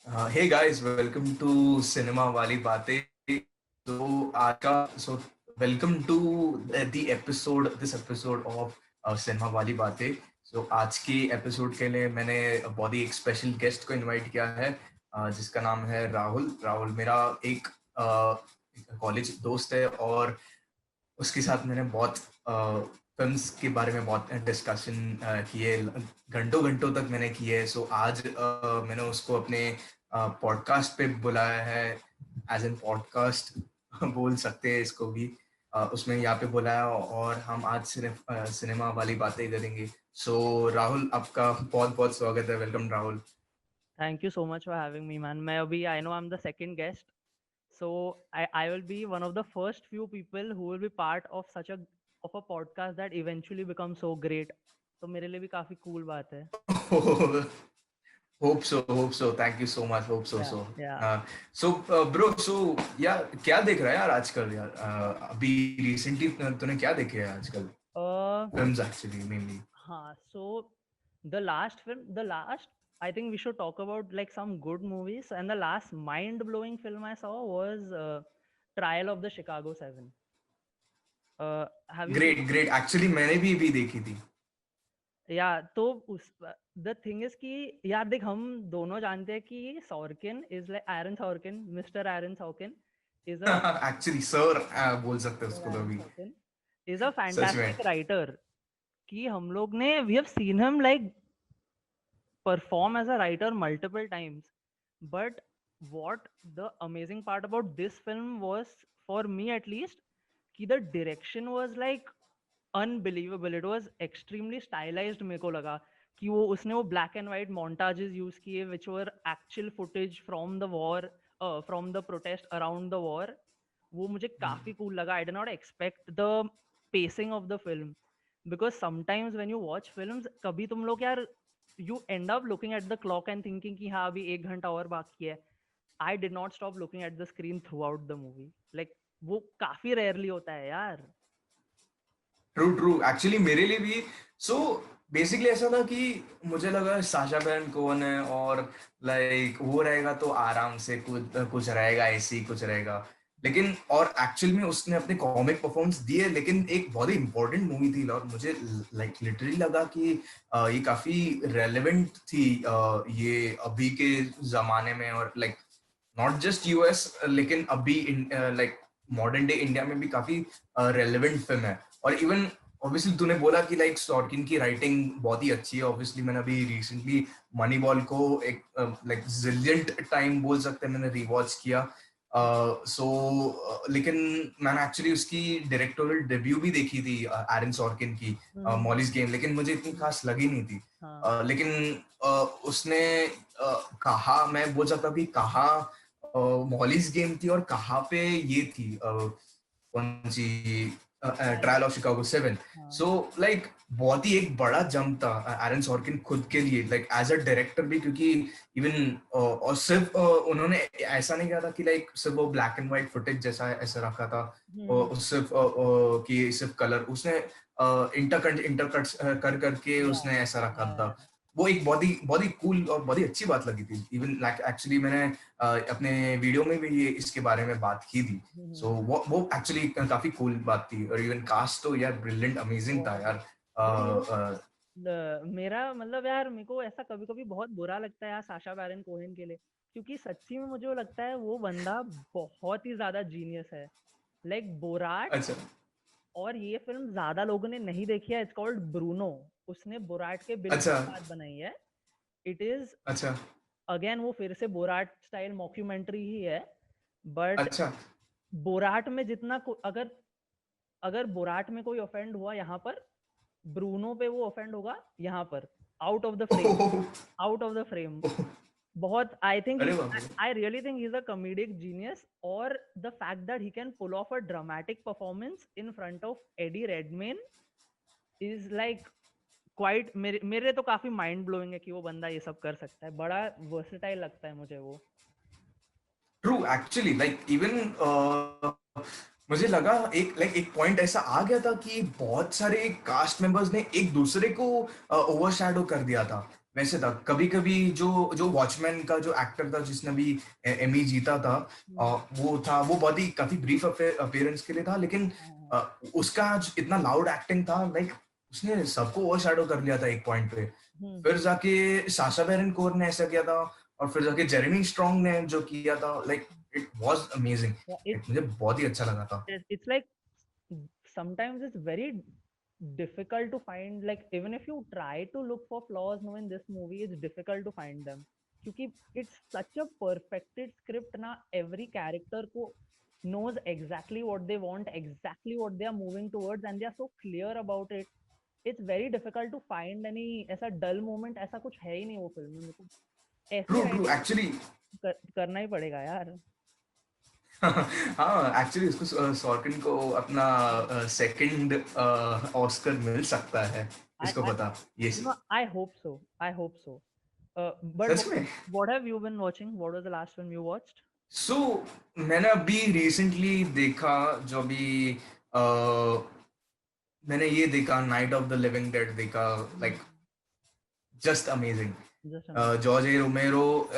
Hey guys, welcome to Cinema वाली बातें. So आज का so welcome to this episode of Cinema वाली बातें. So आज की एपिसोड के लिए मैंने बहुत ही एक स्पेशल गेस्ट को इनवाइट किया है, जिसका नाम है राहुल. राहुल मेरा एक कॉलेज दोस्त है और उसके साथ मैंने बहुत फिल्म्स के बारे में बहुत डिस्कशन किए, घंटों घंटों तक मैंने किए. सो आज मैंने उसको अपने पॉडकास्ट पे बुलाया है. एज एन पॉडकास्ट बोल सकते हैं इसको भी. उसमें यहाँ पे बुलाया और हम आज सिर्फ सिनेमा वाली बातें करेंगे. सो राहुल, आपका बहुत बहुत स्वागत है. Welcome Rahul. Thank you so much for having me, man. I know I'm the second guest, so I will be one of the first few people who will be part of such a podcast that eventually becomes so great. तो मेरे लिए भी काफी cool बात है. Hope so. Thank you so much. Hope so. Yeah, yeah. Bro, यार क्या देख रहा है यार आजकल यार? अभी रिसेंटली तूने क्या देखे है आजकल? Films actually mainly. हाँ. So the last, I think we should talk about like some good movies. And the last mind-blowing film I saw was Trial of the Chicago 7. Have you seen? Great. Actually मैंने भी देखी थी. या तो उस the thing is कि यार देख, हम दोनों जानते हैं कि Sorkin is like Aaron Sorkin, mister Aaron Sorkin is a Actually sir बोल सकते हैं उसको तो एरन अभी. सॉर्किन इज अ सच में. Fantastic writer. कि हम लोग ने we have seen him like perform as a writer multiple times. But what the amazing part about this film was, for me at least, कि the direction was like unbelievable. It was extremely stylized. मेरे को लगा कि वो उसने वो black and white montages use किए which were actual footage from the war, from the protest around the war. वो मुझे काफी cool लगा. I did not expect the pacing of the film, because sometimes when you watch films, कभी तुम लोग यार you end up looking at the clock and thinking कि हाँ अभी 1 घंटा और बाकी है. I did not stop looking at the screen throughout the movie. Like वो काफी rarely होता है यार. ट्रू एक्चुअली मेरे लिए भी. सो बेसिकली ऐसा था कि मुझे लगा साशा बैरन कोहेन है और लाइक वो रहेगा तो आराम से कुछ कुछ रहेगा, ऐसे ही कुछ रहेगा. लेकिन और एक्चुअल में उसने अपने कॉमिक परफॉर्मेंस दिए, लेकिन एक बहुत ही इंपॉर्टेंट मूवी थी और मुझे लाइक लिटरली लगा कि ये काफी रेलेवेंट थी ये अभी के जमाने में. और लाइक नॉट जस्ट यूएस, लेकिन अभी लाइक मॉडर्न डे इंडिया में भी काफी रेलेवेंट फिल्म है. और इवन ऑब्वियसली तूने बोला कि लाइक सॉर्किन की राइटिंग बहुत ही अच्छी है. ऑब्वियसली मैंने अभी रिसेंटली मनी बॉल को एक लाइक जिलियंट टाइम बोल सकते हैं मैंने रिवॉच किया. लेकिन मैंने एक्चुअली उसकी डायरेक्टोरियल डेब्यू भी देखी थी एरन सॉर्किन की, मॉलीज गेम, लेकिन मुझे इतनी खास लगी नहीं थी. लेकिन उसने कहा, मैं बोल सकता हूँ कि कहा मॉलीज गेम थी और कहाँ पे ये थी कौन सी trial of Chicago 7. So like बहुत ही एक बड़ा जंप था एरन सॉर्किन खुद के लिए, लाइक एज अ डायरेक्टर भी, क्योंकि इवन और सिर्फ उन्होंने ऐसा नहीं किया था कि लाइक सिर्फ वो ब्लैक एंड व्हाइट फुटेज जैसा ऐसा रखा था, सिर्फ कि सिर्फ कलर. उसने इंटरकट कर करके उसने ऐसा रखा था. वो एक बहुत ही कूल और बहुत ही अच्छी बात लगी थी. इवन लाइक एक्चुअली मैंने अपने वीडियो में भी ये इसके बारे में बात की थी. सो वो एक्चुअली काफी कूल बात थी. और इवन कास्ट तो यार ब्रिलियंट अमेजिंग था यार. मेरा मतलब यार, मेरे को ऐसा कभी कभी बहुत बुरा लगता है यार साशा बैरन कोहेन के लिए, क्योंकि सच्ची में मुझे लगता है वो बंदा बहुत ही ज्यादा जीनियस है. लाइक बोराट, अच्छा. और ये फिल्म ज्यादा लोगों ने नहीं देखी है. It's called Bruno. उसने बोराट के बिल्कुल अच्छा. बाद बनाई है. इट इज अच्छा. अगेन वो फिर से बोराट स्टाइल मॉक्यूमेंट्री ही है. बट अच्छा. बोराट में जितना अगर अगर बोराट में कोई ऑफेंड हुआ यहाँ पर, ब्रूनो पे वो ऑफेंड होगा यहाँ पर. Out of the frame. Out of the frame. बहुत आई थिंक अरे बाप रे. I really think he is a comedic genius. और the fact that he can pull off a dramatic performance in front of Eddie Redmayne is like quite, मेरे तो काफी mind blowing है कि वो बंदा ये सब कर सकता है. बड़ा वर्सेटाइल लगता है मुझे वो. ट्रू एक्चुअली लाइक इवन मुझे लगा एक पॉइंट ऐसा आ गया था कि बहुत सारे कास्ट मेंबर्स ने एक दूसरे को ओवरशैडो कर दिया था. वैसे था। कभी कभी जो जो वॉचमैन का जो एक्टर था जिसने अभी एमी जीता था, वो बहुत ही काफी ब्रीफ अपीयरेंस के लिए था, लेकिन हाँ, उसका इतना लाउड एक्टिंग था, लाइक उसने सबको ओवरशैडो कर लिया था एक पॉइंट पे। फिर जाके साशा बैरन कोर ने ऐसा किया था, और फिर जाके जेरेमी स्ट्रॉन्ग ने जो किया था, like it was amazing. yeah, मुझे बहुत ही अच्छा लगा था। it's like sometimes it's very difficult to find, like even if you try to look for flaws now in this movie, it's difficult to find them, क्योंकि it's such a perfected script ना, every character को knows exactly what they want, exactly what they are moving towards, and they are so clear about it. It's very difficult to find any ऐसा dull moment, ऐसा कुछ है ही नहीं वो film में। मेरे को ऐसे ट्रू ट्रू राइटिंग एक्चुअली। करना ही पड़ेगा यार। हाँ एक्चुअली उसको सॉर्किन को अपना सेकंड ऑस्कर मिल सकता है, I इसको I पता ये you know, I hope so. I hope so. But सच में। what have you been watching? What was the last film you watched? सो मैंने अभी रिसेंटली देखा, जो अभी मैंने ये देखा, night of the living dead देखा, like just amazing. Just amazing. George A Romero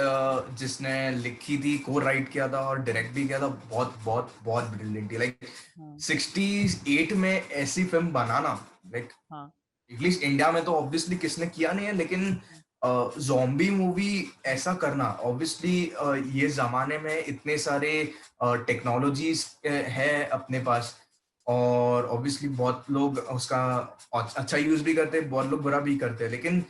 जिसने लिखी थी, को राइट किया था और डायरेक्ट भी किया था, बहुत बहुत बहुत ब्रिलियंट थी। लाइक हाँ 68 में ऐसी फिल्म बनाना, लाइक हाँ एटलीस्ट इंडिया में तो ऑब्वियसली किसने किया नहीं है, लेकिन जॉम्बी मूवी ऐसा करना, ऑब्वियसली ये जमाने में इतने सारे टेक्नोलॉजीज है अपने पास, और ऑब्वियसली बहुत लोग उसका अच्छा यूज भी करते हैं, बहुत लोग बुरा भी करते हैं, लेकिन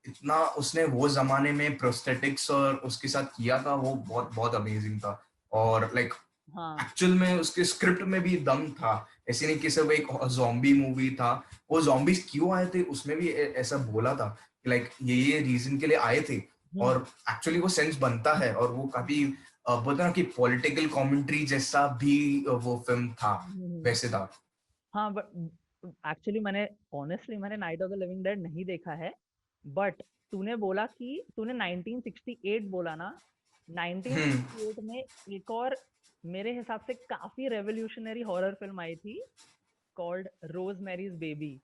इतना उसने वो जमाने में प्रोस्थेटिक्स और उसके साथ किया था, वो बहुत बहुत अमेजिंग था। और लाइक हाँ एक्चुअल में उसके स्क्रिप्ट में भी दम था, ऐसे नहीं कि सिर्फ एक जॉम्बी मूवी था। वो zombies क्यों आए थे उसमें भी ऐसा बोला था कि लाइक ये रीजन के लिए आए थे, हम्म और एक्चुअली वो सेंस बनता है, और वो काफी बोलते हैं ना कि पॉलिटिकल कमेंट्री जैसा भी वो फिल्म था, हम्म। वैसे था। हाँ बट एक्चुअली मैंने ऑनेस्टली मैंने night of the living dead नहीं देखा है। बट तूने बोला कि तूने 1968 बोला ना, हम्म। 1968 में एक और मेरे हिसाब से काफी रेवोल्यूशनरी हॉरर फिल्म आई थी, called Rosemary's baby.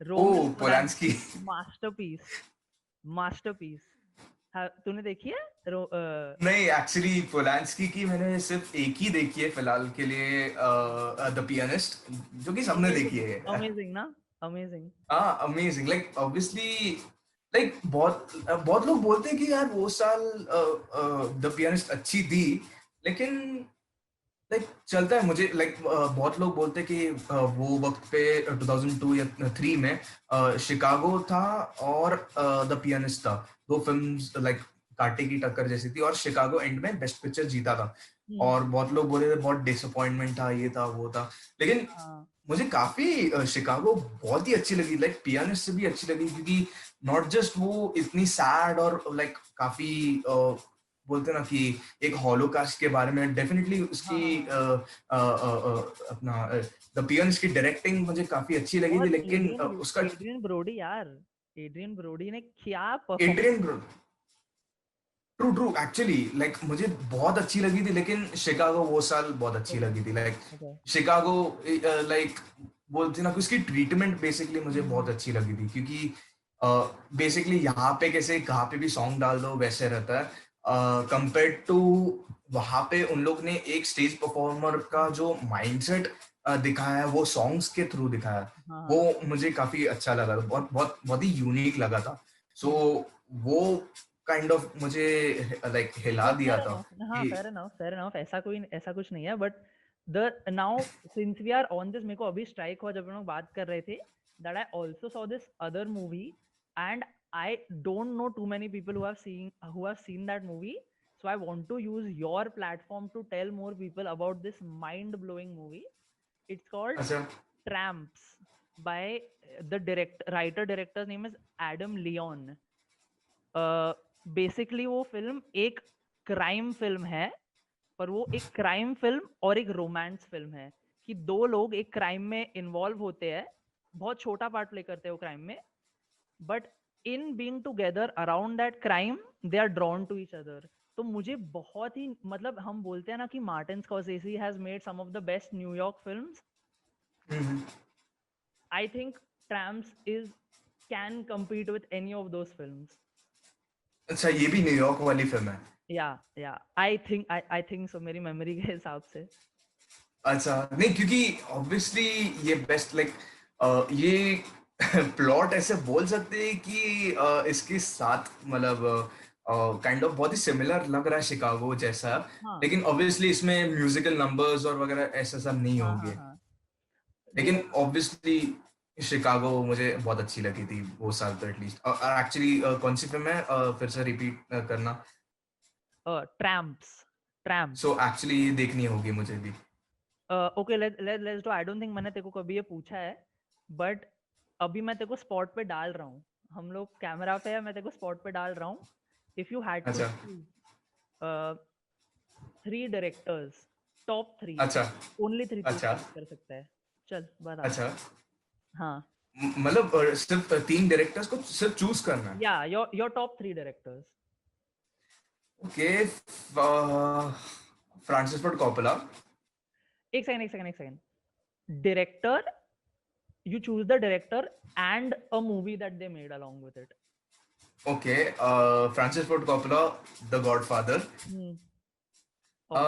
Oh Roman Polanski. Polanski, masterpiece, masterpiece. हाँ, तूने देखी है नहीं एक्चुअली पोलांस्की की मैंने सिर्फ एक ही देखी है फिलहाल के लिए, द पियानिस्ट, जो कि सबने देखी अमेजिंग, है। अमेजिंग ना, अमेजिंग। हाँ अमेजिंग, लाइक ऑब्वियसली, लाइक बहुत बहुत लोग बोलते हैं कि यार वो साल द पियानिस्ट अच्छी थी, लेकिन लाइक चलता है मुझे, लाइक बहुत लोग बोलते हैं कि वो वक्त पे 2002 या 3 में शिकागो था और द पियानिस्ट था, दो फिल्म्स लाइक कांटे की टक्कर जैसी थी, और शिकागो एंड में बेस्ट पिक्चर जीता था। और बहुत लोग बोले थे बहुत डिसअपॉइंटमेंट था, ये था वो था, लेकिन हाँ मुझे काफी शिकागो बहुत ही अच्छी लगी, लाइक पियानिस्ट से भी अच्छी लगी, क्योंकि नॉट जस्ट वो इतनी सैड और लाइक काफी बोलते हैं ना कि एक हॉलोकास्ट के बारे में, डेफिनेटली हाँ उसकी हाँ हाँ। अपना द पियानिस्ट की डायरेक्टिंग मुझे काफी अच्छी लगी थी, और लेकिन उसका एड्रियन ब्रोडी यार, एड्रियन ब्रोडी ने क्या perform. Adrien, true true actually, like मुझे बहुत अच्छी लगी थी, लेकिन शिकागो वो साल बहुत अच्छी ओके लगी थी, लाइक ओके। शिकागो लाइक बोलते ना कि उसकी ट्रीटमेंट बेसिकली मुझे बहुत अच्छी लगी थी, क्योंकि बेसिकली यहाँ पे कैसे कहाँ पे भी सॉन्ग डाल दो वैसे रहता है, कंपेयर टू वहां पे उन लोग ने एक स्टेज परफॉर्मर का जो माइंडसेट दिखाया है, वो सॉन्ग्स के थ्रू दिखाया है, हाँ वो हाँ। मुझे काफी अच्छा लगा था, बहुत बहुत बहुत ही यूनिक लगा था। सो हम्म। वो काइंड ऑफ मुझे लाइक हिला दिया फेयर था एनफ, हाँ कि फेयर एनफ, फेयर एनफ, ऐसा कोई ऐसा कुछ नहीं है। But the now since we are on this, मेरे को अभी स्ट्राइक हुआ जब हम लोग बात कर रहे थे, that I also saw this other movie, and I don't know too many people who have seen that movie, so I want to use your platform to tell more people about this mind blowing movie. It's called अच्छा। Tramps by the director, writer director name is Adam Leon. Basically वो फिल्म एक crime film है, पर वो एक crime film और एक रोमांस फिल्म है, कि दो लोग एक क्राइम में इन्वॉल्व होते हैं, बहुत छोटा पार्ट प्ले करते हैं वो क्राइम में, but in being together around that crime they are drawn to each other. तो मुझे बहुत ही, मतलब हम बोलते हैं ना कि Martin Scorsese has made some of the best New York films, hmm. I think Tramps is can compete with any of those films. अच्छा, ये भी न्यूयॉर्क वाली फिल्म है? Yeah, I think so, मेरी मेमोरी के हिसाब से. अच्छा, नहीं क्योंकि ऑब्वियसली ये बेस्ट लाइक ये प्लॉट ऐसे बोल सकते हैं कि इसके साथ मतलब काइंड ऑफ बहुत ही सिमिलर लग रहा है शिकागो जैसा, हाँ लेकिन ऑब्वियसली इसमें म्यूजिकल नंबर्स और वगैरह ऐसा सब नहीं होंगे, हाँ. लेकिन ऑब्वियसली शिकागो मुझे बहुत अच्छी लगी थी वो साल तो एटलीस्ट। एक्चुअली कौन सी फिल्म है, फिर से रिपीट करना। ट्रैम्प्स. सो एक्चुअली ये देखनी होगी मुझे भी। Okay, let's do. I don't think मैंने तेरे को कभी ये पूछा है, बट अभी मैं तेरे को स्पॉट पे डाल रहा हूँ. हम लोग कैमरा पे है, मैं तेरे को स्पॉट पे डाल रहा हूँ. इफ यू हैड टू अच्छा। चूज 3 डायरेक्टर्स, टॉप 3, अच्छा। ओनली 3 तू अच्छा। चूज कर सकता है. चल बता. अच्छा, हाँ. मतलब सिर्फ 3 डायरेक्टर्स को सिर्फ चूज करना है? या your top 3 directors. Okay, Francis Ford Coppola. एक second. Director, you choose the director and a movie that they made along with it. Okay, Francis Ford Coppola, the Godfather, Hmm. Okay.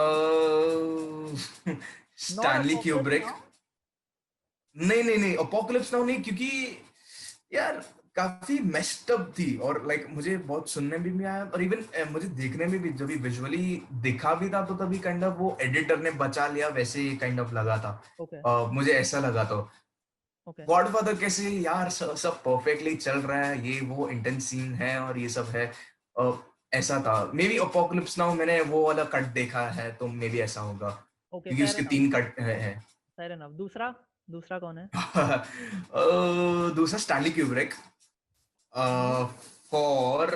Not Stanley Apocalypse Kubrick. Now. नहीं नहीं नहीं, apocalypse now नहीं, क्योंकि यार काफी messed up थी और like मुझे बहुत सुनने भी नहीं आया, और इवन मुझे देखने में भी जब विजुअली दिखा भी था तो तभी काइंड ऑफ वो एडिटर ने बचा लिया वैसे ही काइंड ऑफ लगा था। Okay. मुझे ऐसा लगा तो Okay. गॉडफादर कैसे यार सब परफेक्टली चल रहा है, ये वो इंटेंस सीन है और ये सब है। ऐसा था मे बी अपोकलिप्स नाउ, मैंने वो वाला कट देखा है तो मे बी ऐसा होगा, Okay. क्योंकि Fair उसके enough. 3 कट है। Fair enough. दूसरा दूसरा कौन है? दूसरा स्टैनली क्यूब्रिक, Hmm. फॉर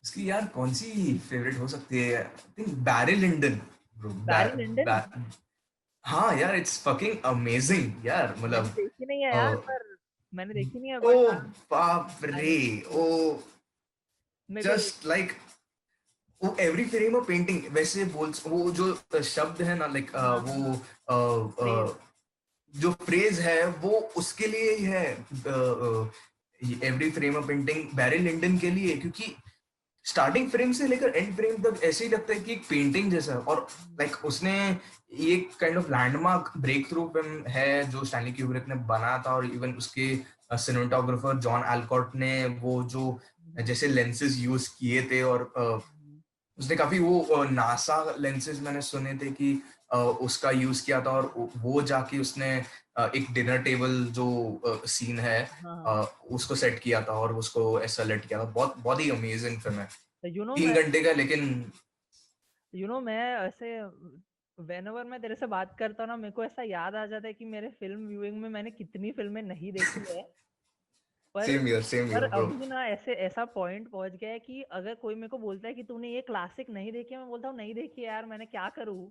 इसकी यार कौन सी फेवरेट हो सकती है, I think Barry Lyndon bro. Barry Lyndon. हाँ यार, इट्स फकिंग अमेजिंग यार, मैंने मतलब देखी नहीं है यार, पर मैंने देखी नहीं है, ओ बट बाप आई रे, विल. ओ मेरे को जस्ट लाइक वो एवरी फ्रेम ऑफ पेंटिंग वैसे बोल, वो जो शब्द है ना लाइक हाँ हाँ वो हाँ. Praise. जो फ्रेज है वो उसके लिए ही है, every frame of painting Barry Lyndon के लिए, क्योंकि स्टार्टिंग फ्रेम से लेकर एंड फ्रेम तक ऐसे ही लगता है कि एक पेंटिंग जैसा, और लाइक उसने ये kind of landmark breakthrough film है जो स्टैनली क्यूब्रिक ने बनाया था, और इवन उसके सिनेमेटोग्राफर जॉन एल्कॉट ने वो जो जैसे लेंसेज यूज किए थे, और उसने काफी वो नासा लेंसेज मैंने सुने थे कि उसका यूज किया था, और वो जाके उसने एक डिनर टेबल जो सीन है हाँ हाँ. उसको सेट किया था और उसको ऐसा लेट किया था। बहुत बहुत ही अमेजिंग फिल्म है, यू नो 3 घंटे का, लेकिन मैं ऐसे whenever मैं तेरे से बात करता हूँ ना, मेरे को ऐसा याद आ जाता है कि मेरे फिल्म व्यूइंग में मैंने कितनी फिल्में नहीं देखी है. पर सेम ईयर ब्रो। अभी ना ऐसे ऐसा पॉइंट पहुंच गया है कि अगर कोई मेरे को बोलता है कि तूने ये क्लासिक नहीं देखी है, मैं बोलता हूँ नहीं देखी है यार, मैंने क्या करूँ,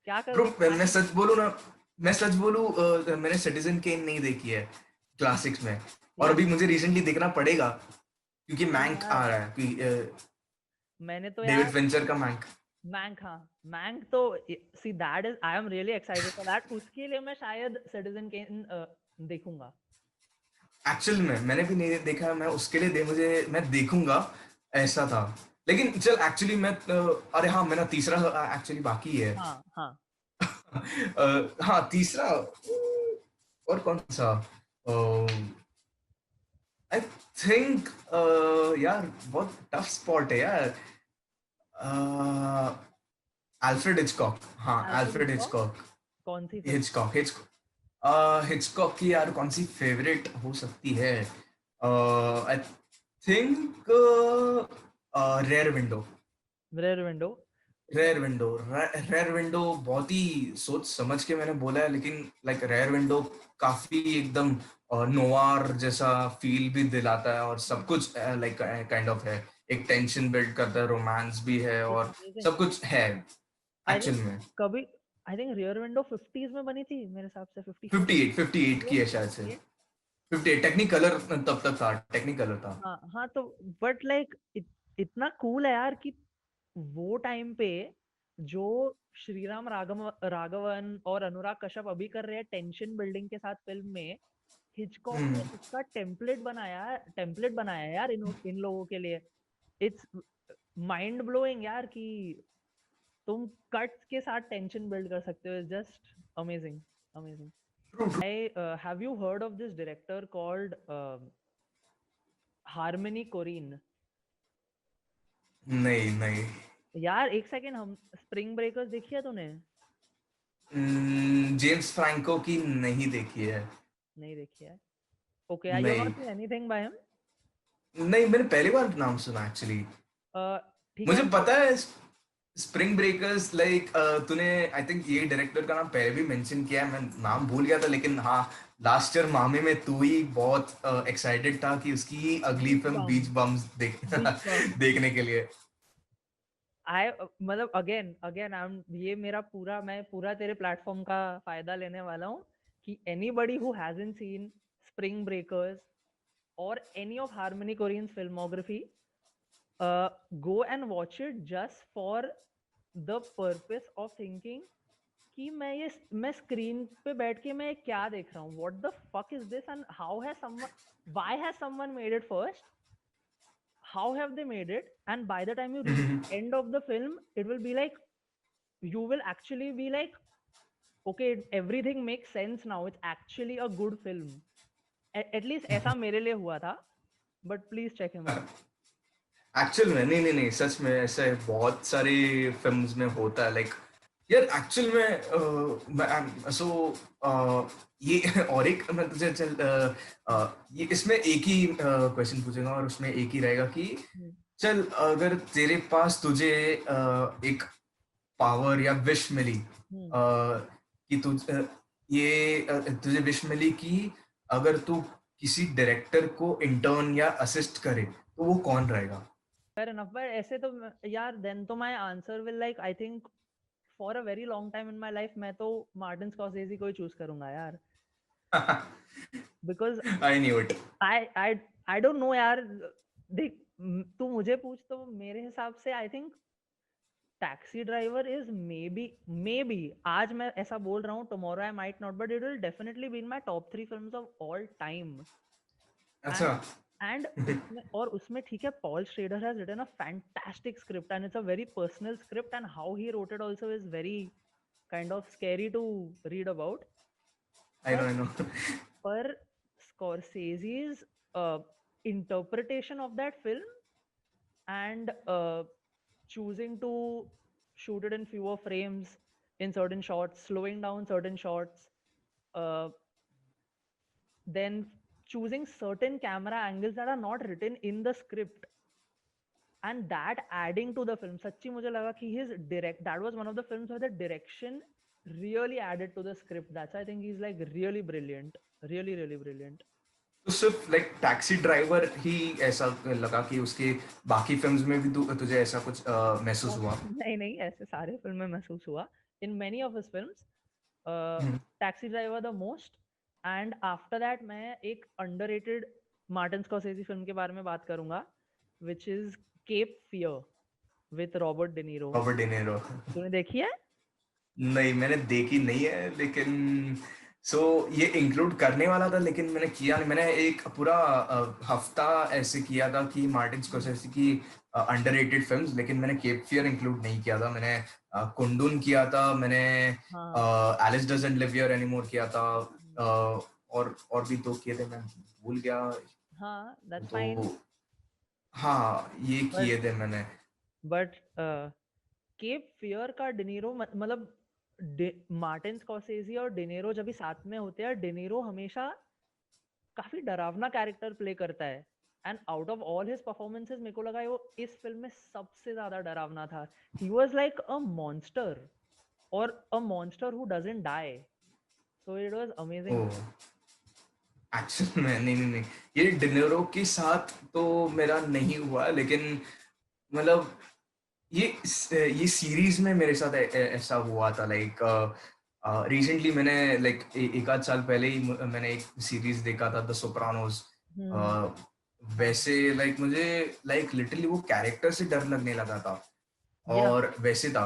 क्या करूँ ब्रो एक मैं क्लासिक. सच बोलूं ना, मैं सच बोलूं, मैंने सिटीजन केन नहीं देखी है क्लासिक्स में, और यार अभी मुझे रिसेंटली देखना पड़ेगा क्योंकि नहीं मैंक यार, आ रहा है कि मैंने तो डेविड यार फिंचर का मैंक। मैंक, हाँ मैंक तो see that is, I am really excited for that. उसके लिए मैं शायद सिटीजन केन देखूंगा. एक्चुअल में मैंने भी नहीं देखा, मैं उसके लिए मुझे मैं देखूंगा ऐसा था, लेकिन चल एक्चुअली मैं अरे हाँ, मेरा तीसरा एक्चुअली बाकी है। हाँ हाँ. हाँ तीसरा, और कौन सा, आई थिंक यार बहुत टफ स्पॉट है यार, अल्फ्रेड हिचकॉक, हाँ अल्फ्रेड अल्फ्रेड हिचकॉक. हिचकॉक। कौन सी फिल्म? हिचकॉक हिचकॉक की यार कौन सी फेवरेट हो सकती है, I think Rear Window. Rear Window. Rear Window, Rear Window बहुत ही सोच समझ के मैंने बोला है, लेकिन लाइक रेयर विंडो काफी एकदम नोवार जैसा फील भी दिलाता है, और सब कुछ लाइक काइंड ऑफ है, एक टेंशन बिल्ड करता है, रोमांस भी है इट्स और अमेजिंग. सब कुछ है आई एक्चुअल थिंक में। कभी I think rear window 50s में बनी थी मेरे हिसाब से. 54. 58 की है शायद से, 58 टेक्निकलर तब तक था, टेक्निकलर था। हाँ हाँ. तो बट लाइक इतना कूल है यार कि वो टाइम पे जो श्रीराम राघवन और अनुराग कश्यप अभी कर रहे हैं टेंशन बिल्डिंग के साथ फिल्म में, हिचकॉक ने इसका टेम्पलेट बनाया यार इन लोगों के लिए. इट्स माइंड ब्लोइंग यार कि तुम कट्स के साथ टेंशन बिल्ड कर सकते हो. Just amazing, amazing. I have you heard of this director called Harmony Korine? नहीं नहीं. यार एक सेकेंड, हम स्प्रिंग ब्रेकर्स देखी है तूने? जेम्स फ्रैंको की नहीं देखी है. नहीं देखी है. ओके, यू नहीं not seen anything by him? नहीं, मैंने पहली बार नाम सुना एक्चुअली. ठीक मुझे है. पता है स्प्रिंग ब्रेकर्स लाइक तूने आई थिंक ये डायरेक्टर का नाम पहले भी मेंशन किया है, मैं नाम भूल गया था, लेकिन हाँ लास्ट ईयर मामे में तू ही बहुत एक्साइटेड था कि उसकी अगली बीच फिल्म बम, बीच बम्स बीच बम. देखने के लिए. मतलब अगेन अगेन मैं पूरा तेरे प्लेटफॉर्म का फायदा लेने वाला हूँ कि anybody who hasn't seen Spring Breakers or any of Harmony Korine's filmography, go and watch it just for the purpose of thinking कि मैं स्क्रीन पे बैठ के मैं क्या देख रहा हूँ. what the fuck is this and why has someone made it first, how have they made it, and by the time you reach the end of the film it will be like, you will actually be like, okay, everything makes sense now, it's actually a good film. At least ऐसा मेरे लिए हुआ था. but please check him out. Actual में नहीं नहीं नहीं, सच में ऐसे बहुत सारी फिल्म्स में होता है लाइक यार एक्चुअल में सो ये और एक मैं तुझे चल ये इसमें एक ही क्वेश्चन पूछूंगा और उसमें एक ही रहेगा कि चल अगर तेरे पास तुझे एक पावर या विश मिली कि तुझे विश मिली कि अगर तू किसी डायरेक्टर को इंटर्न या असिस्ट करे तो वो कौन रहेगा? Fair enough, but ऐसे तो यार then तो my answer will like, I think for a very long time in my life मैं तो मार्टिन स्कॉर्सेज़ी को ही चूज करूंगा यार. because I knew it. I don't know यार. देख, तू मुझे पूछ तो मेरे हिसाब से I think taxi driver is maybe आज मैं ऐसा बोल रहा हूँ, tomorrow I might not, but it will definitely be in my top 3 films of all time. अच्छा. एंड उसमें ठीक है, Paul Schrader has written a fantastic script and it's a very personal script and how he wrote it also is very kind of scary to read about. I know. पर Scorsese's interpretation of that film and choosing to shoot it in fewer frames in certain shots, slowing down certain shots, uh, then choosing certain camera angles that are not written in the script, and that adding to the film. सच्ची मुझे लगा कि that was one of the films where the direction really added to the script. That's why I think he's like really brilliant, really brilliant. तो सिर्फ like taxi driver ही ऐसा लगा कि उसके बाकी फिल्म्स में भी तुझे ऐसा कुछ महसूस हुआ? नहीं, ऐसे सारे फिल्म में महसूस हुआ. In many of his films, taxi driver the most. And after that मैं एक अंडररेटेड मार्टिन स्कॉर्सेज़ी फिल्म के बारे में बात करूंगा, which is Cape Fear with Robert De Niro. Robert De Niro. तूने देखी है? नहीं, मैंने देखी नहीं है, लेकिन ये इंक्लूड करने वाला था लेकिन मैंने किया नहीं. मैंने एक पूरा हफ्ता ऐसे किया था कि मार्टिन स्कॉर्सेज़ी की अंडररेटेड फिल्म्स, लेकिन मैंने केप फियर इंक्लूड नहीं किया था. मैंने कुंडून किया था, मैंने Alice doesn't live here anymore किया था, और भी 2 किए थे, मैं भूल गया. हाँ, that's fine. हाँ, ये किए थे मैंने. बट केप फियर का डिनीरो मतलब मार्टिन स्कॉर्सेज़ी और डिनीरो जब भी साथ में होते हैं, डिनीरो हमेशा काफी डरावना कैरेक्टर प्ले करता है. And out of all his performances मेरे को लगा वो इस फिल्म में सबसे ज्यादा डरावना था. He was like a monster, और a monster who doesn't die. So it was amazing. Actually में नहीं, ये डिनीरो के साथ तो मेरा नहीं हुआ, लेकिन मतलब ये सीरीज में मेरे साथ ऐसा हुआ था. लाइक रिसेंटली मैंने लाइक एक आध साल पहले ही मैंने एक सीरीज देखा था, द सोप्रानोस. वैसे लाइक मुझे लाइक लिटरली वो कैरेक्टर से डर लगने लगा था. और वैसे था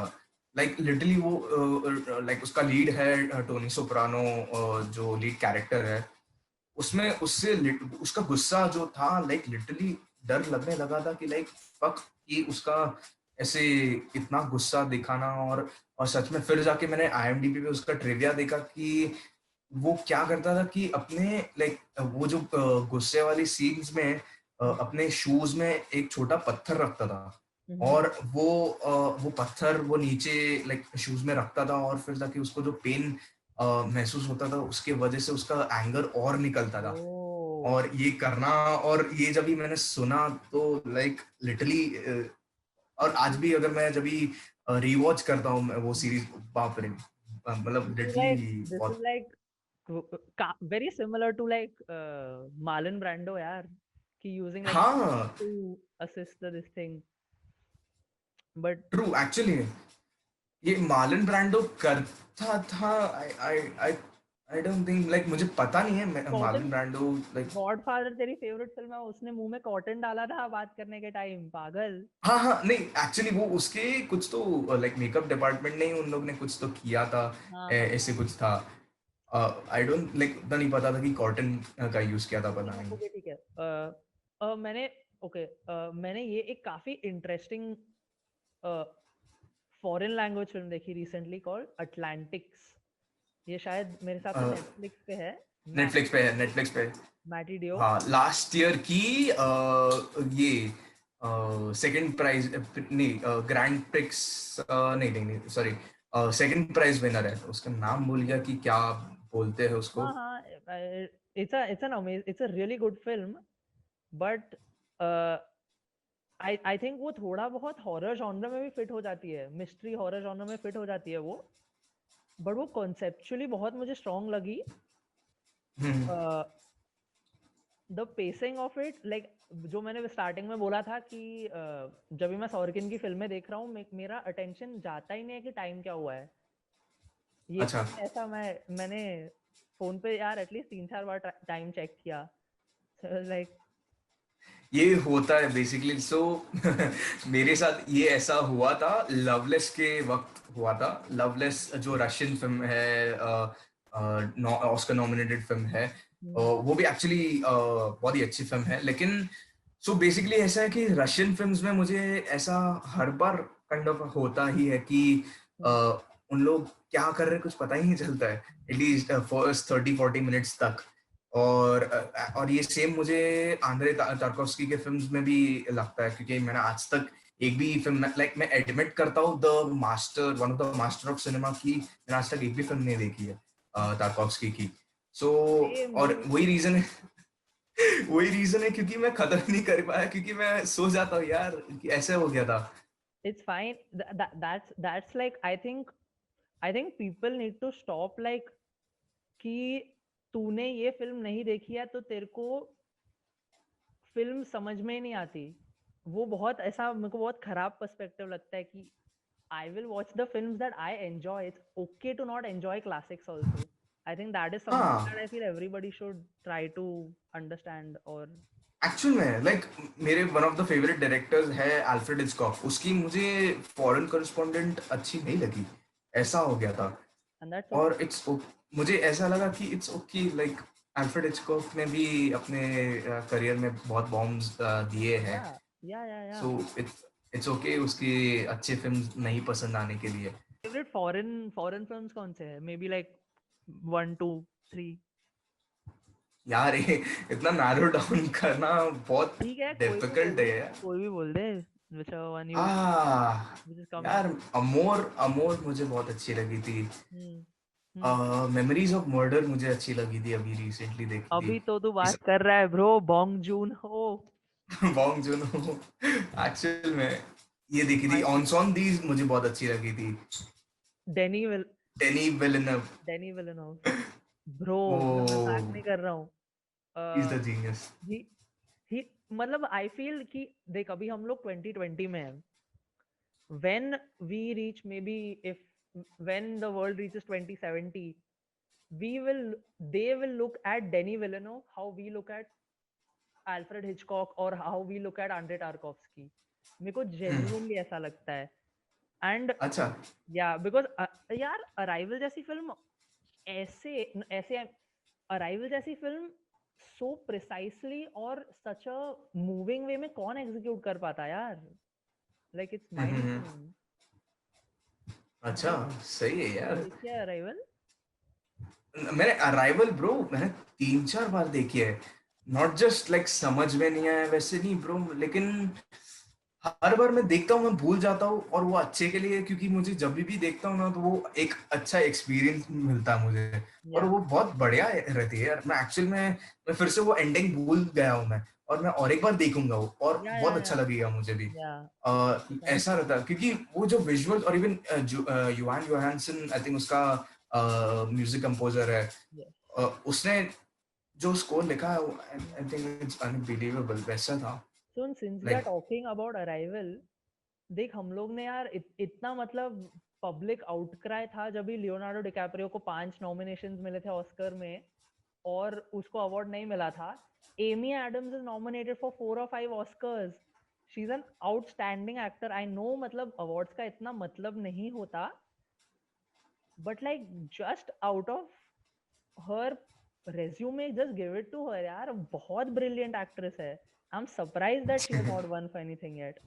लाइक लिटरली वो लाइक उसका लीड है टोनी सोप्रानो, जो लीड कैरेक्टर है. उसमें उससे उसका गुस्सा जो था, लाइक लिटरली डर लगने लगा था कि लाइक फक, कि उसका ऐसे इतना गुस्सा दिखाना। और सच में फिर जाके मैंने आईएमडीबी पे उसका ट्रिविया देखा कि वो क्या करता था कि अपने लाइक वो जो गुस्से वाली सीन्स में अपने शूज में एक छोटा पत्थर रखता था, और वो पत्थर वो नीचे लाइक शूज में रखता था, और फिर जाके उसको जो पेन महसूस होता था उसके वजह से उसका एंगर और निकलता था। ओ और ये करना, और ये जब भी मैंने सुना तो लाइक लिटरली, और आज भी अगर मैं जब भी रिवॉच करता हूँ मैं वो सीरीज, बाप रे, मतलब लिटरली this is बहुत। like very similar to like Marlon Brando यार, कि using like हाँ, to assist this thing, but true actually ये मार्लन ब्रांडो करता था। आई आई आई आई डोंट थिंक, लाइक मुझे पता नहीं है cotton, Marlon Brando like. Godfather तेरी फेवरेट फिल्म है, उसने मुंह में कॉटन डाला था बात करने के टाइम, पागल। हाँ हाँ, नहीं एक्चुअली वो उसके कुछ तो लाइक मेकअप डिपार्टमेंट ने ही उन लोग ने कुछ तो किया था, हाँ हाँ ऐसे हाँ। कुछ था। आई डोंट लाइक, उतना नहीं पता था कि कॉटन का यूज किया था, पता नहीं। ओके ठीक है। मैंने ओके मैंने ये एक काफी इंटरेस्टिंग फॉरेन लैंग्वेज फिल्म देखी रिसेंटली कॉल्ड अटलांटिक्स। ये शायद मेरे हिसाब से नेटफ्लिक्स पे है। नेटफ्लिक्स पे है, नेटफ्लिक्स पे। मैटी डियो। हाँ, लास्ट ईयर की ये सेकंड प्राइज, नहीं ग्रैंड प्रिक्स, नहीं नहीं नहीं सॉरी, सेकंड प्राइज विनर है। उसका नाम भूल गया कि क्या बोलते हैं उसको। हाँ हाँ, it's a really good film, but I think वो थोड़ा बहुत हॉरर जॉनर में भी फिट हो जाती है, मिस्ट्री हॉरर जॉनर में फिट हो जाती है वो, बट वो कॉन्सेप्चुअली बहुत मुझे स्ट्रांग लगी। Hmm, the pacing of it like, जो मैंने स्टार्टिंग में बोला था कि जब भी मैं सॉर्किन की फिल्में देख रहा हूँ मेरा अटेंशन जाता ही नहीं है कि टाइम क्या हुआ है। ये अच्छा, फिल्म ऐसा मैंने फोन पे यार एटलीस्ट 3-4 बार टाइम चेक किया, लाइक ये होता है बेसिकली। सो मेरे साथ ये ऐसा हुआ था लवलेस के वक्त, हुआ था। लवलेस जो रशियन फिल्म है, ऑस्कर नॉमिनेटेड फिल्म है, वो भी एक्चुअली बहुत ही अच्छी फिल्म है। लेकिन सो बेसिकली ऐसा है कि रशियन फिल्म्स में मुझे ऐसा हर बार काइंड ऑफ होता ही है कि उन लोग क्या कर रहे हैं कुछ पता ही नहीं चलता है, एटलीस्ट फर्स्ट 30-40 मिनट्स तक। और ये सेम मुझे आंद्रे तारकोव्स्की के फिल्म्स में भी लगता है, क्योंकि मैंने आज तक एक भी फिल्म, लाइक मैं एडमिट करता हूँ, the master, one of the master of cinema की मैंने आज तक एक भी फिल्म नहीं देखी है तारकोव्स्की की। सो सेम और ब्रो। वही रीजन है, वही रीजन है क्योंकि मैं खत्म नहीं कर पाया, क्योंकि मैं सो जाता हूँ यार, कि ऐसे हो गया था। It's fine. That's like I think people need to stop like कि तूने ये फिल्म नहीं देखी है तो तेरे को फिल्म समझ में ही नहीं आती। वो बहुत ऐसा मेरे को बहुत खराब पर्सपेक्टिव लगता है कि I will watch the films that I enjoy. It's okay to not enjoy classics also. I think that is something हाँ, that I feel everybody should try to understand or actual में like मेरे one of the favourite directors है Alfred Hitchcock, उसकी मुझे foreign correspondent अच्छी नहीं लगी, ऐसा हो गया था। and that's और okay. मुझे ऐसा लगा कि it's okay, like Alfred Hitchcock ने भी अपने करियर में बहुत बॉम्ब्स दिए हैं। Yeah, yeah, yeah, yeah. So it's okay उसकी अच्छी फिल्म नहीं पसंद आने के लिए। Favorite foreign films कौन से हैं? Maybe like 1, 2, 3. यार ये इतना नैरो डाउन करना बहुत ठीक है, डिफिकल्ट है यार। कोई भी बोल दे, whichever one you uh which is coming. यार, अमोर अमोर मुझे बहुत अच्छी लगी थी। हम्म हम्म। मेमोरीज ऑफ मर्डर मुझे अच्छी लगी थी, अभी रिसेंटली देखी थी। अभी तो तू बात कर रहा है ब्रो, बॉन्ग जून हो। बॉन्ग जून एक्चुअल में ये देखी थी। भाई ऑन सॉन दीज मुझे बहुत अच्छी लगी थी। डेनी विल डेनी विलेनव, डेनी विलेनोव ब्रो, मैं मजाक वो नहीं कर रहा हूँ। Is the genius. ही ही मतलब आई फील कि देख अभी हम लोग 2020 में हैं, when we reach maybe if when the world reaches 2070, we will they will look at Denis Villeneuve how we look at Alfred Hitchcock or how we look at Andrei Tarkovsky. मेरे को genuinely ऐसा लगता है। And अच्छा, या because यार arrival जैसी film ऐसे ऐसे अराइवल जैसी फिल्म so precisely और such a moving way में कौन execute कर पाता यार, like it's mind hmm. blowing. अच्छा, भाई सही है तूने यार। देखी है अराइवल? मैंने अराइवल ब्रो मैंने 3-4 बार देखी है। नॉट जस्ट लाइक समझ में नहीं आया वैसे नहीं ब्रो, लेकिन हर बार मैं देखता हूँ मैं भूल जाता हूँ, और वो अच्छे के लिए, क्योंकि मुझे जब भी देखता हूँ ना तो वो एक अच्छा एक्सपीरियंस मिलता है मुझे, और या वो बहुत बढ़िया रहती है यार। मैं एक्चुअल में मैं फिर से वो एंडिंग भूल गया हूँ मैं, और मैं और एक बार देखूंगा वो, और बहुत या अच्छा लगेगा मुझे भी। या समझ ऐसा रहता है क्योंकि वो जो विजुअल, और इवन यूआन योहानसन आई थिंक उसका म्यूजिक कंपोजर है। yes. उसने जो स्कोर लिखा है आई थिंक इट्स अनबिलीवेबल वैसा था। So since we are like talking about arrival, देख हम लोग ने यार इतना मतलब पब्लिक आउटक्राई था जब भी लियोनार्डो डिकैप्रियो को 5 नॉमिनेशंस मिले थे ऑस्कर में और उसको अवार्ड नहीं मिला था. Amy Adams is nominated for 4 or 5 Oscars. She is an outstanding actor. I know मतलब अवार्ड्स का इतना मतलब नहीं होता, but like just out of her resume just give it to her यार. बहुत ब्रिलियंट एक्ट्रेस है. I am surprised that she has not one for anything yet.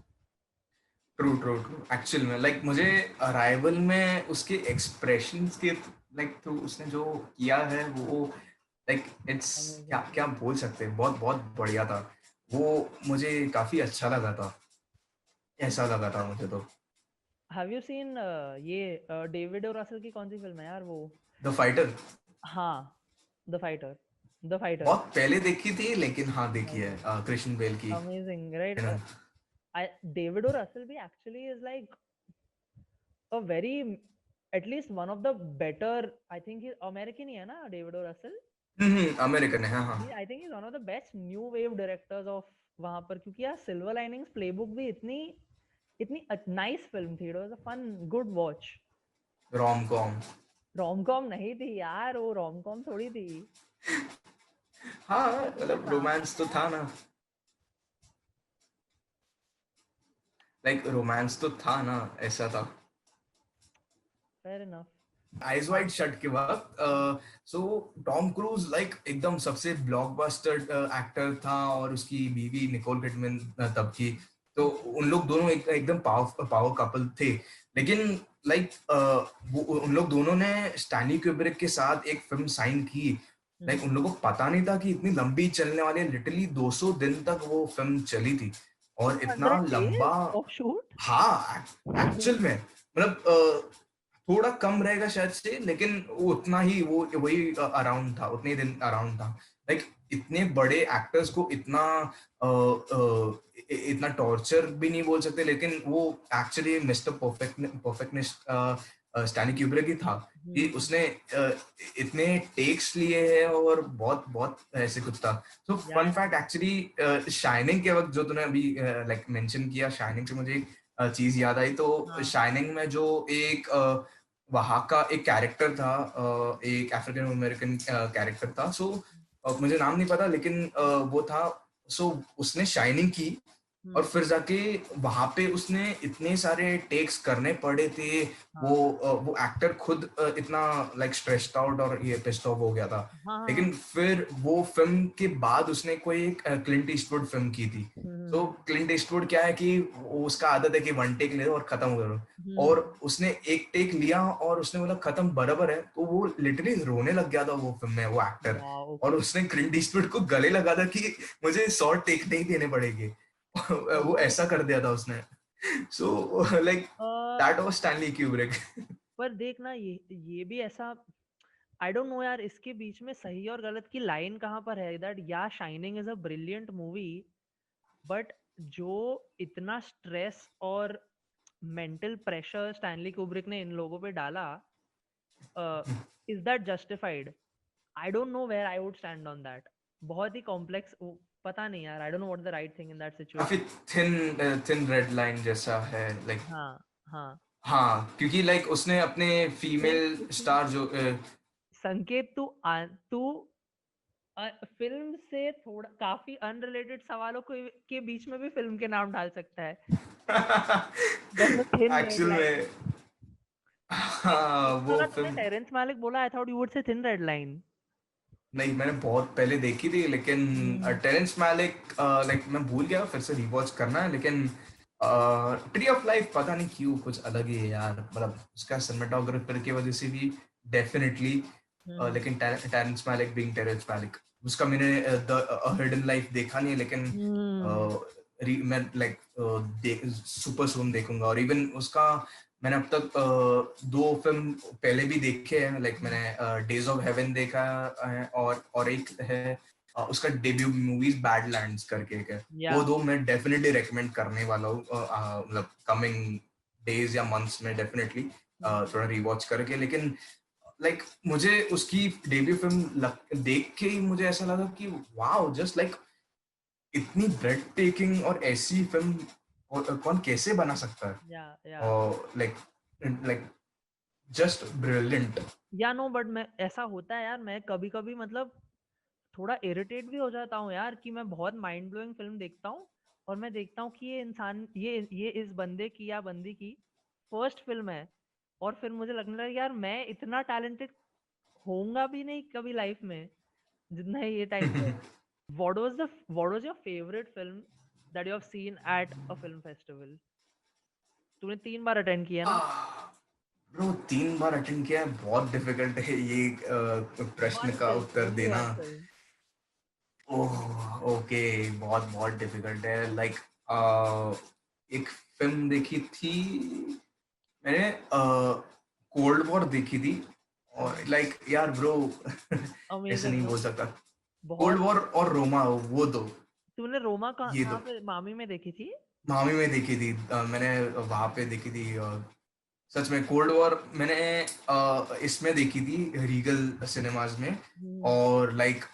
True true true, actual में लाइक मुझे अराइवल में उसके expressions के like through उसने जो किया है वो, लाइक इट्स क्या अमेजिंग. क्या बोल सकते हैं, बहुत बहुत बढ़िया था वो। मुझे काफी अच्छा लगा था, ऐसा लगा था मुझे तो। हैव यू सीन ये डेविड और रसल की कौन सी फिल्म है यार वो? द फाइटर हाँ, द फाइटर. The fighter. बहुत पहले देखी थी, लेकिन हाँ देखी है, अमेजिंग. कृष्ण बेल की, अमेजिंग राइट. है ना। डेविड और रसल भी actually is like a very, at least one of the better. I think American ही है ना डेविड और रसल? अमेरिकन है, हाँ हाँ। I think is one of the best new wave directors of वहां पर, क्योंकि यार सिल्वर लाइनिंग्स प्लेबुक भी इतनी इतनी नाइस फिल्म थी. It was a fun good watch. Rom com. Rom com नहीं थी यार, वो रोम कॉम थोड़ी थी. हाँ उसका मतलब ड्रामा रोमांस तो था. था ना, लाइक रोमांस तो था ना, ऐसा था। Fair enough. Eyes wide shut के वक्त सो टॉम क्रूज लाइक एकदम सबसे ब्लॉकबस्टर एक्टर था, और उसकी बीवी निकोल किडमैन तब की, तो उन लोग दोनों एकदम पावर कपल थे। लेकिन लाइक वो उन लोग दोनों ने स्टैनली क्यूब्रिक के साथ एक फिल्म साइन की। लाइक उन लोगों को पता नहीं था कि इतनी लंबी चलने वाली है, लिटरली 200 दिन तक वो फिल्म चली थी, और इतना 200 days लंबा। of shoot. हाँ, एक्चुअल में मतलब थोड़ा कम रहेगा शायद से, लेकिन वो उतना ही वो वही अराउंड था, उतने दिन अराउंड था। लाइक इतने बड़े एक्टर्स को इतना इतना टॉर्चर भी नहीं बोल सकते, लेकिन वो actually mister perfectness Stanley Kubrick ही था, कि उसने इतने टेक्स लिए हैं, और बहुत बहुत ऐसे कुछ था। तो या फन फैक्ट एक्चुअली शाइनिंग के वक्त जो तूने अभी लाइक मेंशन किया, शाइनिंग से मुझे एक चीज याद आई। तो हाँ शाइनिंग में जो एक वहाँ का एक कैरेक्टर था, एक अफ्रीकन अमेरिकन कैरेक्टर था। सो मुझे नाम नहीं पता, लेकिन वो था। सो उसने शाइनिंग की, और फिर जाके वहां पे उसने इतने सारे टेक्स करने पड़े थे। हाँ वो एक्टर खुद इतना लाइक स्ट्रेस्ड आउट और ये पिस्ड ऑफ हो गया था। हाँ हाँ. लेकिन फिर वो फिल्म के बाद उसने कोई एक क्लिंट ईस्टवुड फिल्म की थी। तो क्लिंट ईस्टवुड क्या है कि उसका आदत है कि वन टेक ले लो और खत्म करो, और उसने एक टेक लिया और उसने बोला खत्म बराबर है, तो वो लिटरली रोने लग गया था वो फिल्म में, वो एक्टर। वाओ. और उसने क्लिंट ईस्टवुड को गले लगा था कि मुझे 100 टेक नहीं देने पड़ेंगे। वो ऐसा कर दिया था उसने। So like that was Stanley Kubrick. पर देखना ये भी ऐसा, आई डोंट नो यार इसके बीच में सही और गलत की लाइन कहाँ पर है. दैट या shining is a brilliant movie, but जो इतना स्ट्रेस और मेंटल प्रेशर स्टैनली कुब्रिक ने इन लोगों पे डाला, is that justified? I don't know where I would stand on that. बहुत ही कॉम्प्लेक्स. पता नहीं यार. I don't know what the right thing in that काफी situation. Thin thin red line जैसा है लाइक। हाँ हाँ. हाँ, क्योंकि लाइक उसने अपने फीमेल देख स्टार जो संकेत, तू फिल्म से थोड़ा काफी अनरिलेटेड सवालों के बीच में भी फिल्म के नाम डाल सकता है. Thin red actual line. में एक हाँ एक तो वो अगर तूने फिल्म। टेरेंस मालिक बोला, I thought you would say thin red line. नहीं, मैंने बहुत पहले देखी थी, लेकिन टेरेंस मालिक लाइक मैं भूल गया, फिर से रिवॉच करना है। लेकिन ट्री ऑफ लाइफ पता नहीं क्यों कुछ अलग ही है यार, मतलब उसका सिनेमेटोग्राफर की वजह से भी डेफिनेटली। लेकिन टेरेंस मालिक बीइंग टेरेंस मालिक, उसका मैंने द हिडन लाइफ देखा नहीं है, लेकिन मैं लाइक सुपर सून देखूंगा। और इवन उसका मैंने अब तक 2 फिल्म पहले भी देखे हैं, लाइक मैंने डेज ऑफ हेवन देखा है, और एक है उसका डेब्यू मूवीज बैडलैंड्स करके एक है। वो 2 मैं डेफिनेटली रेकमेंड करने वाला हूँ, मतलब कमिंग डेज या मंथ्स में डेफिनेटली थोड़ा रिवॉच करके। लेकिन लाइक मुझे उसकी डेब्यू फिल्म देख के ही मुझे ऐसा लगा कि वाओ, जस्ट लाइक इतनी ब्रेड टेकिंग और ऐसी फिल्म और कौन कैसे बना सकता है, और लाइक लाइक जस्ट ब्रिलियंट। या नो बट मैं ऐसा होता है यार, मैं कभी कभी मतलब थोड़ा इरिटेट भी हो जाता हूँ यार कि मैं बहुत माइंड ब्लोइंग फिल्म देखता हूँ और मैं देखता हूँ कि ये इंसान ये इस बंदे की या बंदी की फर्स्ट फिल्म है, और फिर मुझे लगने लगा यार मैं इतना टैलेंटेड होऊंगा भी नहीं कभी लाइफ में जितना ये टाइम पे। What was your favorite film that you have seen at a film festival? तूने 3 बार अटेंड किया ना? ब्रो 3 बार अटेंड किया है, बहुत डिफिकल्ट है ये प्रश्न वन का फिल्म, उत्तर ओनली देना। One film. ओह ओके, बहुत बहुत डिफिकल्ट है। लाइक एक फिल्म देखी थी मैंने, कोल्ड वॉर देखी थी। और लाइक यार ब्रो ऐसे अमेजिंग नहीं नो, बोल सकता। कोल्ड बहुत। वॉर और रोमा, वो दो, तूने रोमा कहाँ ये कहाँ दो पे, मामी में देखी थी? मामी में देखी थी। मैंने वहां पे देखी थी। सच में कोल्ड वॉर मैंने इसमें देखी थी, रीगल सिनेमाज में। हम्म। और लाइक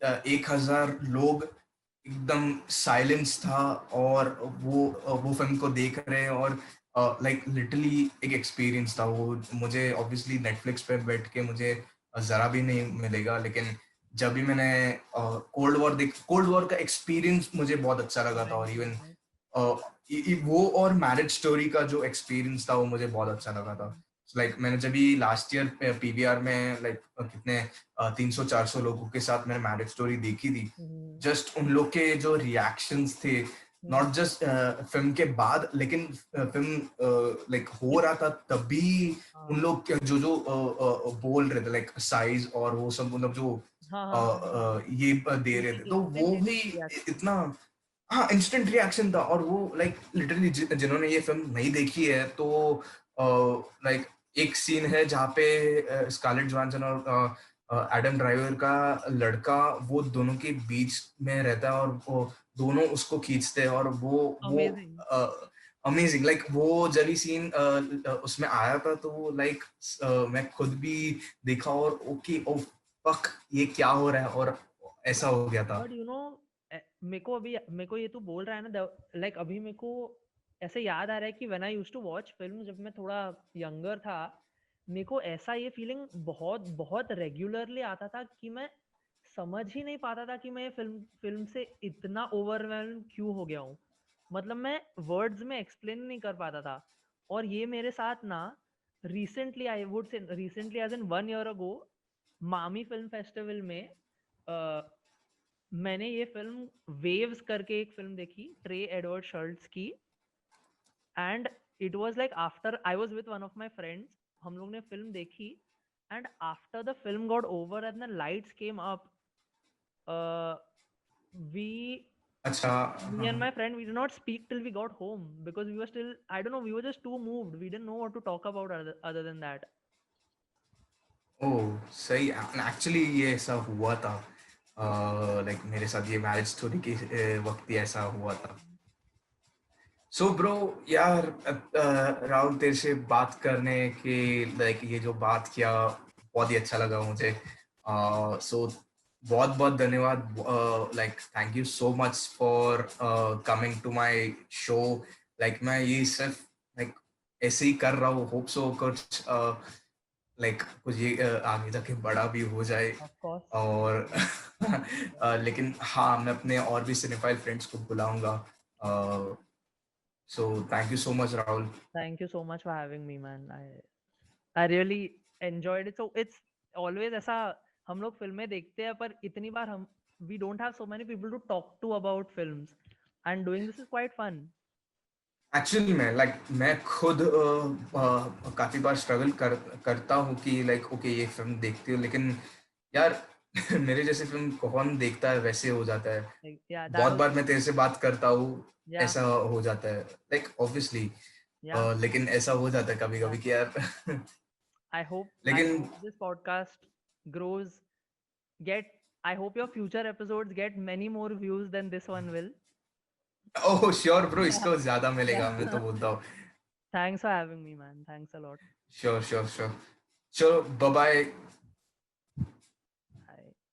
1,000 लोग, एकदम साइलेंस था, और वो फिल्म को देख रहे हैं। और लाइक लिटरली एक एक्सपीरियंस था वो। मुझे ऑब्वियसली नेटफ्लिक्स पे बैठ के मुझे जरा भी नहीं मिलेगा, लेकिन जब भी मैंने कोल्ड वॉर का एक्सपीरियंस मुझे बहुत अच्छा लगा था। और इवन नाइस। वो और मैरिज स्टोरी का जो एक्सपीरियंस था वो मुझे बहुत अच्छा लगा था। लाइक मैंने जब भी लास्ट ईयर पीवीआर में लाइक कितने 300-400 लोगों के साथ मैंने मैरिज स्टोरी देखी थी। जस्ट उन लोग के जो रिएक्शंस थे, नॉट जस्ट फिल्म के बाद, लेकिन फिल्म लाइक हो रहा था तब भी उन लोग जो जो बोल रहे थे, लाइक साइज और वो सब, मतलब जो हाँ हाँ हाँ हाँ। ये दे रहे थे, तो वो इंस्टेंट भी रिएक्शन। इतना, हाँ इंस्टेंट रिएक्शन था। और वो लाइक लिटरली जिन्होंने ये फिल्म नहीं देखी है तो लाइक एक सीन है जहाँ पे स्कारलेट जोहानसन और एडम ड्राइवर का लड़का, वो दोनों के बीच में रहता है, और वो दोनों उसको खींचते हैं। और वो अमेजिंग। अमेजिंग, लाइक वो जब ही सीन उसमें आया था, तो वो लाइक मैं खुद भी देखा, और ओके ओ फक, ये क्या हो रहा है, और ऐसा बट हो गया था। बट मेरे को ये तू बोल रहा है ना, लाइक अभी मेरे को ऐसे याद आ रहा है कि when I used to watch film जब मैं थोड़ा यंगर था, मेरे को ऐसा ये फीलिंग बहुत बहुत रेगुलरली आता था कि मैं समझ ही नहीं पाता था कि मैं ये फिल्म फिल्म से इतना ओवरवेल्म क्यों हो गया हूँ। मतलब मैं वर्ड्स में एक्सप्लेन नहीं कर पाता था। और ये मेरे साथ ना recently, I would say recently as in 1 year ago, MAMI film festival में मैंने ये फिल्म वेव्स करके एक फिल्म देखी, ट्रे एडवर्ड शर्ट्स की। And it was like after I was with one of my friends, हम लोग ने फिल्म देखी। And after the film got over and the lights came up, we अच्छा, me and हाँ। my friend, we did not speak till we got home because we were still, I don't know, we were just too moved, we didn't know what to talk about other than that. ओह सही, actually ये ऐसा हुआ था। Like मेरे साथ ये marriage story के वक्त ही ऐसा हुआ था। सो ब्रो यार, राहुल तेरे से बात करने के, लाइक ये जो बात किया बहुत ही अच्छा लगा मुझे। सो बहुत बहुत धन्यवाद, like thank you so much for coming to my show. Like मैं ये सिर्फ लाइक ऐसे ही कर रहा हूँ, होप सो कुछ लाइक कुछ ये आगे जाके बड़ा भी हो जाए। Of course. और लेकिन हाँ, मैं अपने और भी सिनेफाइल फ्रेंड्स को बुलाऊंगा। So thank you so much Rahul. Thank you so much for having me, man. I really enjoyed it. So it's always ऐसा हम लोग फिल्में देखते हैं पर इतनी बार हम we don't have so many people to talk to about films and doing this is quite fun. Actually में लाइक मैं खुद काफी बार स्ट्रगल करता हूँ कि लाइक ओके ये फिल्म देखती हूँ, लेकिन यार मेरे जैसे फिल्म कौन देखता है, वैसे हो जाता है। Like, yeah, that बहुत was बार मैं तेरे से बात करता हूँ, yeah, ऐसा हो जाता है लाइक ऑब्वियसली, yeah, लेकिन ऐसा हो जाता है कभी yeah. कभी कि यार I hope लेकिन this podcast grows. Get I hope your future episodes get many more views than this one will. Oh sure bro, Yeah, इसको ज्यादा मिलेगा, मैं तो yeah. बोलता हूँ। Thanks for having me, man. Thanks a lot. Sure sure sure, चलो bye bye.